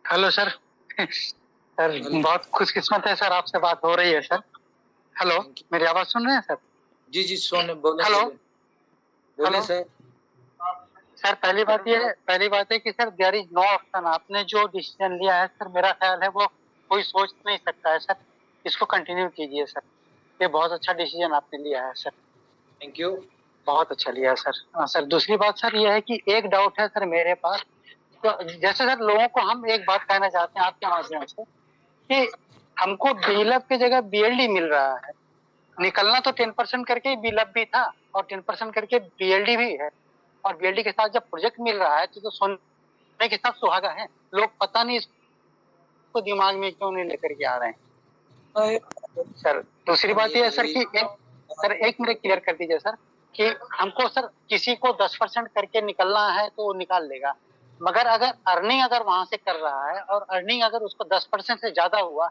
Hello sir. Sir बहुत खुशकिस्मत है सर, आपसे बात हो रही है सर। हेलो, मेरी आवाज सुन रहे हैं सर? जी जी सुन, बोले। हेलो बोले सर। सर पहली बात है कि sir there is no option. आपने जो डिसीजन लिया है सर, मेरा ख्याल है वो कोई सोच नहीं सकता है सर। इसको कंटिन्यू कीजिए सर, ये बहुत अच्छा डिसीजन आपने लिया है सर। थैंक यू, बहुत अच्छा लिया है सर। हाँ सर, दूसरी बात सर ये है कि एक डाउट है सर मेरे पास। तो जैसे सर लोगों को हम एक बात कहना चाहते हैं आपके माध्यम से कि हमको बीलअप की जगह बीएलडी मिल रहा है। निकलना तो 10% करके बीलअप भी था और 10% करके बीएलडी भी है, और बीएलडी के साथ जब प्रोजेक्ट मिल रहा है तो सोने के साथ सुहागा है। लोग पता नहीं इसको दिमाग में क्यों नहीं लेकर के आ रहे हैं सर। दूसरी बात यह है सर कि एक मिनट क्लियर कर दीजिए सर कि हमको सर किसी को 10% करके निकलना है तो वो निकाल लेगा, मगर अगर अर्निंग अगर वहां से कर रहा है और अर्निंग अगर उसको 10% से ज्यादा हुआ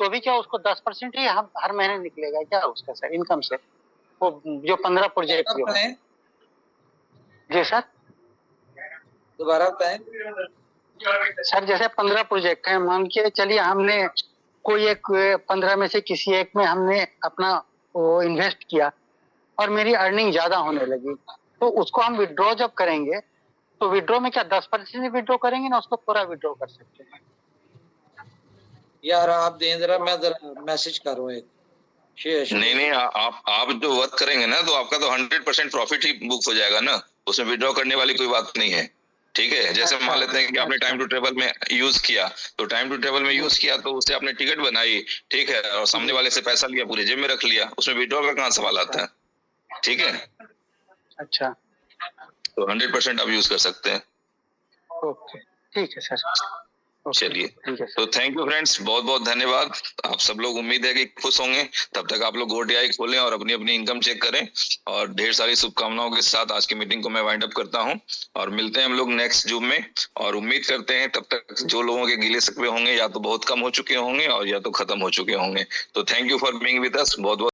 तो भी क्या उसको 10% ही हम हर महीने निकलेगा क्या उसका सर इनकम से, वो जो 15 प्रोजेक्ट जो है। जी सर दोबारा बताएं सर। जैसे 15 प्रोजेक्ट है, मान के चलिए हमने कोई एक 15 में से किसी एक में हमने अपना वो इन्वेस्ट किया और मेरी अर्निंग ज्यादा होने लगी, तो उसको हम विड्रॉ जब करेंगे तो विड्रॉ में क्या 10% विड्रॉ करेंगे ना, उसको पूरा विड्रॉ कर सकते हैं? यार आप दें जरा, मैं जरा मैसेज कर रहा हूँ एक। नहीं आप जो वर्क करेंगे ना तो आपका तो 100% प्रॉफिट ही बुक हो जाएगा ना, उसमें विड्रॉ करने वाली कोई बात नहीं है। ठीक है, जैसे मान लेते हैं कि आपने टाइम टू ट्रेवल में यूज किया, तो टाइम टू ट्रेवल में यूज किया तो उससे आपने टिकट बनाई, ठीक है, और सामने वाले से पैसा लिया, पूरे जेब में रख लिया, उसमें विड्रॉ का कहाँ सवाल आता है। ठीक है, अच्छा, तो 100% आप यूज कर सकते हैं। ओके ठीक है सर। चलिए, तो थैंक यू फ्रेंड्स, बहुत बहुत धन्यवाद। आप सब लोग उम्मीद है कि खुश होंगे। तब तक आप लोग GoTI खोलें और अपनी अपनी इनकम चेक करें, और ढेर सारी शुभकामनाओं के साथ आज की मीटिंग को मैं वाइंड अप करता हूं, और मिलते हैं हम लोग नेक्स्ट जूम में। और उम्मीद करते हैं तब तक जो लोगों के गिले शिकवे होंगे या तो बहुत कम हो चुके होंगे और या तो खत्म हो चुके होंगे। तो thank you for being with us. बहुत बहुत